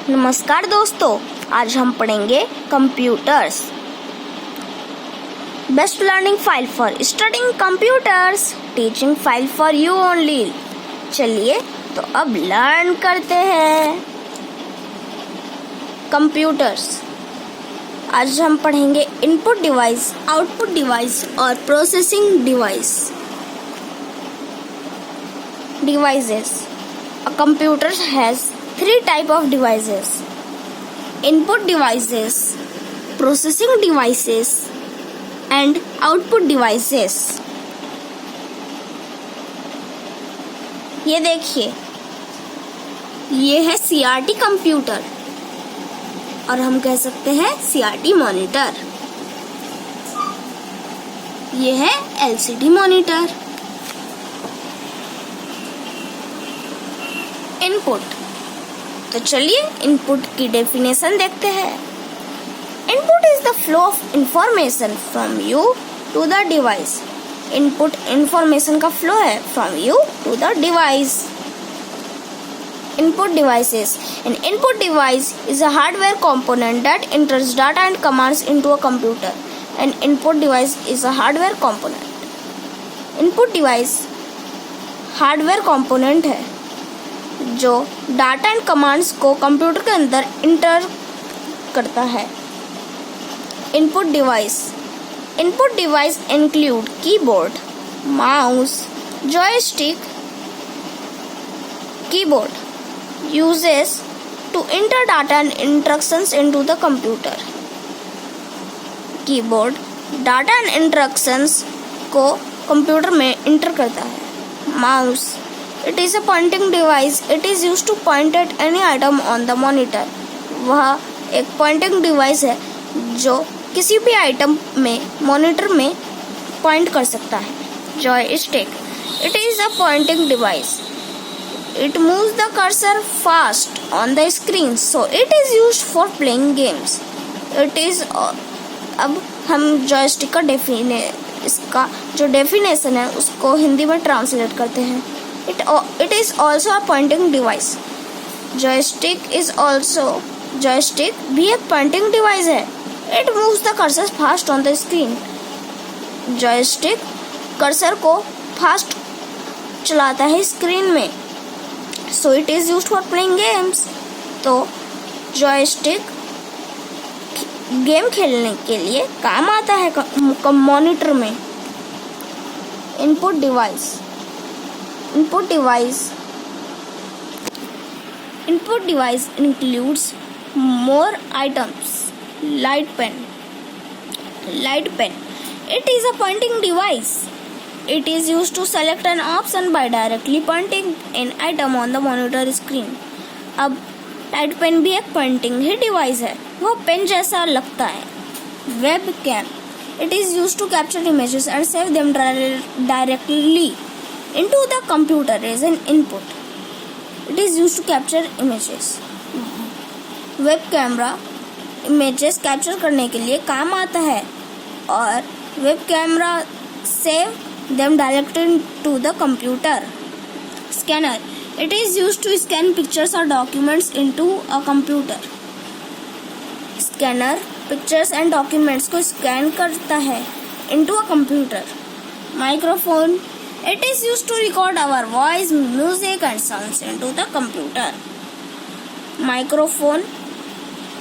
नमस्कार दोस्तों, आज हम पढ़ेंगे computers. Best learning file for studying computers, teaching file for you only. चलिए तो अब लर्न करते हैं कंप्यूटर्स। आज हम पढ़ेंगे इनपुट डिवाइस, आउटपुट डिवाइस और processing device. Devices. A computer has three types of devices: input devices, processing devices, and output devices. ये देखिए, ये है CRT कंप्यूटर और हम कह सकते हैं CRT मॉनिटर। ये है LCD मॉनिटर। इनपुट। तो चलिए इनपुट की डेफिनेशन देखते हैं। Input is the flow of information from you to the device. Input information का फ्लो है from you to the device. Input devices. An input device is a hardware component that enters data and commands into a computer. An input device is a hardware component. Input device hardware component है जो data and commands को computer के अंदर enter करता है। Input device. Input device include keyboard, mouse, joystick. Keyboard uses to enter data and instructions into the computer. Keyboard data and instructions को computer में enter करता है। Mouse It is a pointing device. It is used to point at any item on the monitor. वह एक pointing device है जो किसी भी आइटम में मॉनिटर में पॉइंट कर सकता है। Joystick. It is a pointing device. It moves the cursor fast on the screen, so it is used for playing games. It is अब हम joystick का इसका जो डेफिनेशन है उसको हिंदी में ट्रांसलेट करते हैं। It is also a pointing device. Joystick भी एक pointing device है। It moves the cursor fast on the screen. Joystick cursor को फास्ट चलाता है स्क्रीन में। So it is used for playing games. तो joystick गेम खेलने के लिए काम आता है मॉनिटर में। Input device. Input device includes more items. Light pen. It is a pointing device. It is used to select an option by directly pointing an item on the monitor screen. अब light pen भी एक pointing ही device है, वो pen जैसा लगता है। Webcam. It is used to capture images and save them directly into the computer as an input. It is used to capture images. Web camera images capture करने के लिए काम आता है और web camera save them directly to the computer. Scanner. It is used to scan pictures or documents into a computer. Scanner pictures and documents को scan करता है into a computer. Microphone. It is used to record our voice, music and sounds into the computer. Microphone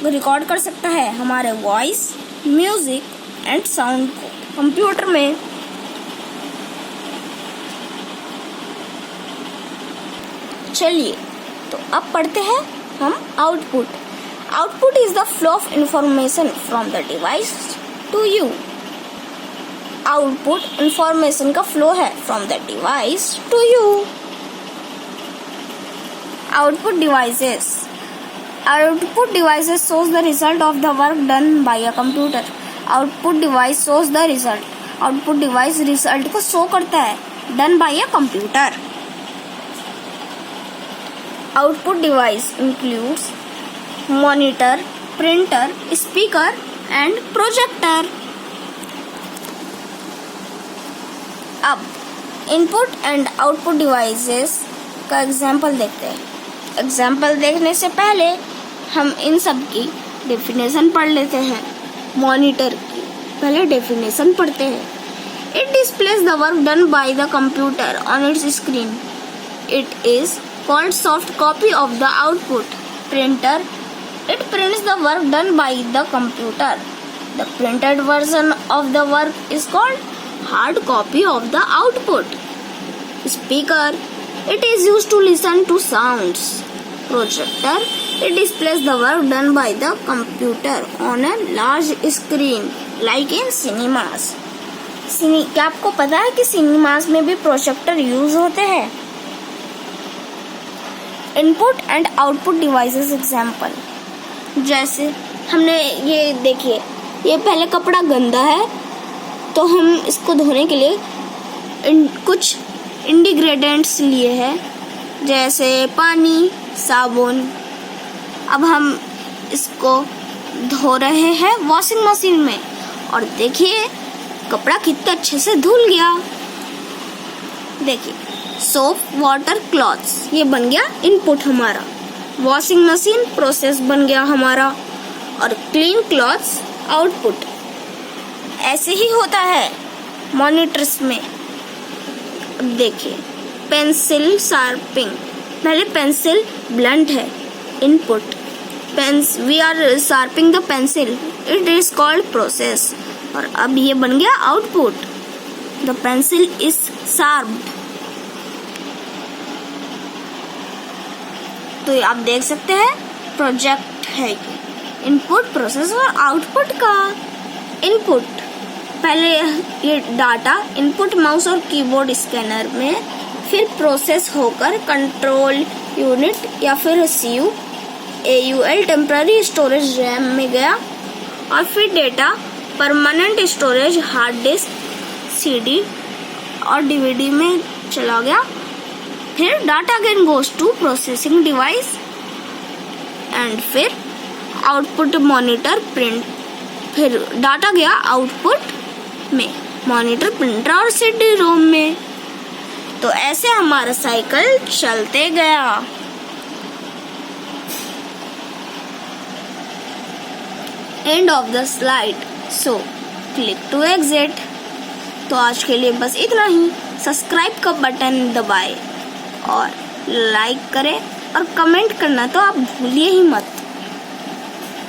record कर सकता है हमारे voice, music and sound को computer में। चलिए तो अब पढ़ते हैं हम output. Output is the flow of information from the device to you. Output information का फ्लो है from the device to you. Output devices. Output devices shows the result of the work done by a computer. Output device shows the result. Output device result को show करता है done by a computer. Output device includes monitor, printer, speaker and projector. अब input and output devices का example देखते हैं। Example देखने से पहले हम इन सब की डेफिनेशन पढ़ लेते हैं। मॉनिटर की पहले डेफिनेशन पढ़ते हैं। It displays the work done by the computer on its screen. It is called soft copy of the output. Printer. It prints the work done by the computer. The printed version of the work is called hard copy of the output. Speaker. It is used to listen to sounds. Projector. It displays the work done by the computer on a large screen like in cinemas. क्या आपको पता है कि cinemas में भी projector use होते हैं? Input and output devices example, जैसे हमने ये देखिए, ये पहले कपड़ा गंदा है तो हम इसको धोने के लिए कुछ इंग्रेडिएंट्स लिए हैं, जैसे पानी, साबुन। अब हम इसको धो रहे हैं वॉशिंग मशीन में और देखिए कपड़ा कितना अच्छे से धुल गया। देखिए, सोप, वाटर, क्लॉथ्स, ये बन गया इनपुट हमारा। वॉशिंग मशीन प्रोसेस बन गया हमारा और क्लीन क्लॉथ्स आउटपुट। ऐसे ही होता है मॉनिटर्स में। अब देखिए, पेंसिल शार्पिंग, पहले पेंसिल ब्लंट है, input. We are sharping the pencil, it is called process. और अब ये बन गया output, the pencil is sharped. तो आप देख सकते हैं प्रोजेक्ट है इनपुट, प्रोसेस और आउटपुट का। इनपुट, पहले ये डाटा इनपुट माउस और कीबोर्ड स्कैनर में, फिर प्रोसेस होकर कंट्रोल यूनिट या फिर CU, AUL temporary storage RAM में गया और फिर data permanent storage hard disk, CD और DVD में चला गया। फिर data again goes to processing device and फिर आउटपुट मॉनिटर, प्रिंट, फिर डाटा गया आउटपुट में, मॉनिटर, प्रिंटर और CD-ROM में। तो ऐसे हमारा साइकिल चलते गया। End of the slide, so click to exit. तो आज के लिए बस इतना ही। सब्सक्राइब का बटन दबाएं और लाइक करें और कमेंट करना तो आप भूलिए ही मत।